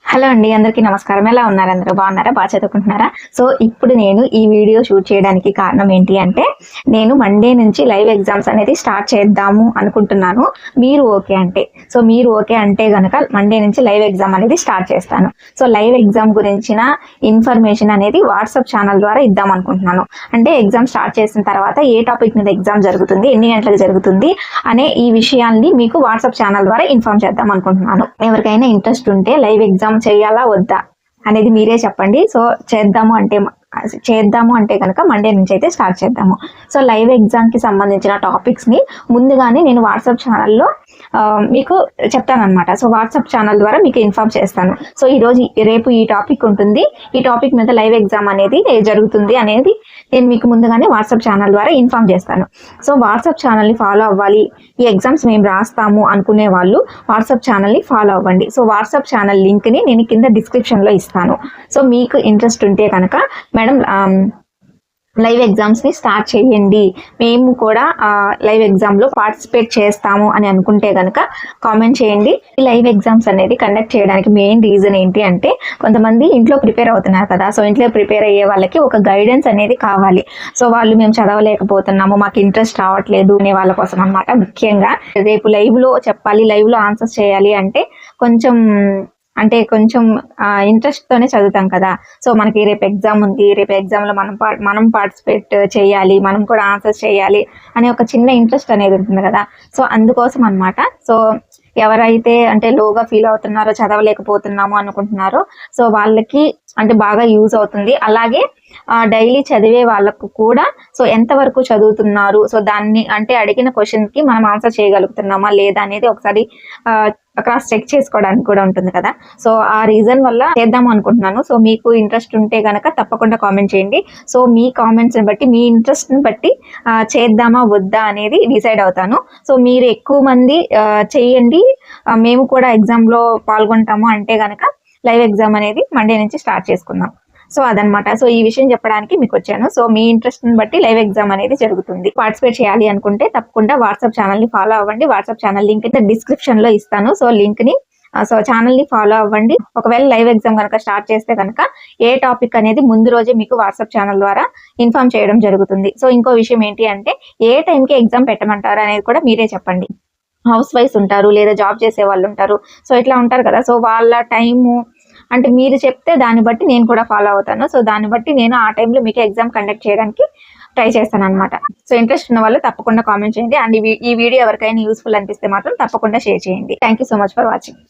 Hello అండి, అందరికీ నమస్కారం. ఎలా ఉన్నారు? అందరూ బాగున్నారా? బాగా చదువుకుంటున్నారా? సో ఇప్పుడు నేను ఈ వీడియో షూట్ చేయడానికి కారణం ఏంటి అంటే, నేను మండే నుంచి లైవ్ ఎగ్జామ్స్ అనేది స్టార్ట్ చేద్దాము అనుకుంటున్నాను. మీరు ఓకే అంటే గనక మండే నుంచి లైవ్ ఎగ్జామ్ అనేది స్టార్ట్ చేస్తాను. సో లైవ్ ఎగ్జామ్ గురించిన ఇన్ఫర్మేషన్ అనేది వాట్సాప్ ఛానల్ ద్వారా ఇద్దాం అనుకుంటున్నాను. అంటే ఎగ్జామ్ స్టార్ట్ చేసిన తర్వాత ఏ టాపిక్ మీద ఎగ్జామ్ జరుగుతుంది, ఎన్ని గంటలకు జరుగుతుంది అనే ఈ విషయాల్ని మీకు వాట్సాప్ ఛానల్ ద్వారా ఇన్ఫార్మ్ చేద్దాం అనుకుంటున్నాను. ఎవరికైనా ఇంట్రెస్ట్ ఉంటే లైవ్ ఎగ్జామ్ చేయాలా వద్దా అనేది మీరే చెప్పండి. సో చేద్దాము అంటే కనుక మండే నుంచి అయితే స్టార్ట్ చేద్దాము. సో లైవ్ ఎగ్జామ్ కి సంబంధించిన టాపిక్స్ ని ముందుగానే నేను వాట్సాప్ ఛానల్లో మీకు చెప్తానమాట. సో వాట్సాప్ ఛానల్ ద్వారా మీకు ఇన్ఫార్మ్ చేస్తాను. సో రేపు ఈ టాపిక్ ఉంటుంది, ఈ టాపిక్ మీద లైవ్ ఎగ్జామ్ అనేది జరుగుతుంది అనేది నేను మీకు ముందుగానే వాట్సాప్ ఛానల్ ద్వారా ఇన్ఫార్మ్ చేస్తాను. సో వాట్సాప్ ఛానల్ని ఫాలో అవ్వాలి, ఈ ఎగ్జామ్స్ మేము రాస్తాము అనుకునే వాళ్ళు వాట్సాప్ ఛానల్ని ఫాలో అవ్వండి. సో వాట్సాప్ ఛానల్ లింక్ని నేను కింద డిస్క్రిప్షన్లో ఇస్తాను. సో మీకు ఇంట్రెస్ట్ ఉంటే కనుక మేడం లైవ్ ఎగ్జామ్స్ని స్టార్ట్ చేయండి, మేము కూడా లైవ్ ఎగ్జామ్లో పార్టిసిపేట్ చేస్తాము అని అనుకుంటే కనుక కామెంట్ చేయండి. ఈ లైవ్ ఎగ్జామ్స్ అనేది కండక్ట్ చేయడానికి మెయిన్ రీజన్ ఏంటి అంటే, కొంతమంది ఇంట్లో ప్రిపేర్ అవుతున్నారు కదా. సో ఇంట్లో ప్రిపేర్ అయ్యే వాళ్ళకి ఒక గైడెన్స్ అనేది కావాలి. సో వాళ్ళు మేము చదవలేకపోతున్నాము, మాకు ఇంట్రెస్ట్ రావట్లేదు అనే వాళ్ళ కోసం అనమాట. ముఖ్యంగా రేపు లైవ్లో చెప్పాలి, లైవ్లో ఆన్సర్స్ చేయాలి అంటే కొంచెం ఇంట్రెస్ట్ తోనే చదువుతాం కదా. సో మనకి రేపు ఎగ్జామ్ ఉంది, రేపు ఎగ్జామ్ లో మనం పార్టిసిపేట్ చేయాలి, మనం కూడా ఆన్సర్స్ చేయాలి అనే ఒక చిన్న ఇంట్రెస్ట్ అనేది ఉంటుంది కదా. సో అందుకోసం అనమాట. సో ఎవరైతే లోగా ఫీల్ అవుతున్నారో, చదవలేకపోతున్నామో అనుకుంటున్నారో, సో వాళ్ళకి బాగా యూజ్ అవుతుంది. అలాగే డైలీ చదివే వాళ్ళకు కూడా సో ఎంతవరకు చదువుతున్నారు, సో దాన్ని అడిగిన క్వశ్చన్ కి మనం ఆన్సర్ చేయగలుగుతున్నామా లేదా అనేది ఒకసారి క్రాస్ చెక్ చేసుకోవడానికి కూడా ఉంటుంది కదా. సో ఆ రీజన్ వల్ల చేద్దాం అనుకుంటున్నాను. సో మీకు ఇంట్రెస్ట్ ఉంటే గనక తప్పకుండా కామెంట్ చేయండి. సో మీ కామెంట్స్ ని బట్టి, మీ ఇంట్రెస్ట్ ని బట్టి చేద్దామా వద్దా అనేది డిసైడ్ అవుతాను. సో మీరు ఎక్కువ మంది చేయండి, మేము కూడా ఎగ్జామ్ లో పాల్గొంటాము అంటే గనక లైవ్ ఎగ్జామ్ అనేది మండే నుంచి స్టార్ట్ చేసుకుందాం. సో అదనమాట. సో ఈ విషయం చెప్పడానికి మీకు వచ్చాను. సో మీ ఇంట్రెస్ట్ ని బట్టి లైవ్ ఎగ్జామ్ అనేది జరుగుతుంది. పార్టిసిపేట్ చేయాలి అనుకుంటే తప్పకుండా వాట్సాప్ ఛానల్ ని ఫాలో అవ్వండి. వాట్సాప్ ఛానల్ లింక్ అయితే డిస్క్రిప్షన్ లో ఇస్తాను. సో లింక్ ని ఛానల్ ని ఫాలో అవ్వండి. ఒకవేళ లైవ్ ఎగ్జామ్ కనుక స్టార్ట్ చేస్తే కనుక ఏ టాపిక్ అనేది ముందు రోజే మీకు వాట్సాప్ ఛానల్ ద్వారా ఇన్ఫార్మ్ చేయడం జరుగుతుంది. సో ఇంకో విషయం ఏంటి అంటే, ఏ టైంకి ఎగ్జామ్ పెట్టమంటారు అనేది కూడా మీరే చెప్పండి. హౌస్ వైఫ్స్ ఉంటారు, లేదా జాబ్ చేసే వాళ్ళు ఉంటారు, సో ఇట్లా ఉంటారు కదా. సో వాళ్ళ టైము మీరు చెప్తే దాన్ని బట్టి నేను కూడా ఫాలో అవుతాను. సో దాన్ని బట్టి నేను ఆ టైంలో మీకు ఎగ్జామ్ కండక్ట్ చేయడానికి ట్రై చేస్తాను అనమాట. సో ఇంట్రెస్ట్ ఉన్న వాళ్ళు తప్పకుండా కామెంట్ చేయండి. అండ్ ఈ వీడియో ఎవరికైనా యూస్ఫుల్ అనిపిస్తే మాత్రం తప్పకుండా షేర్ చేయండి. Thank you so much for watching.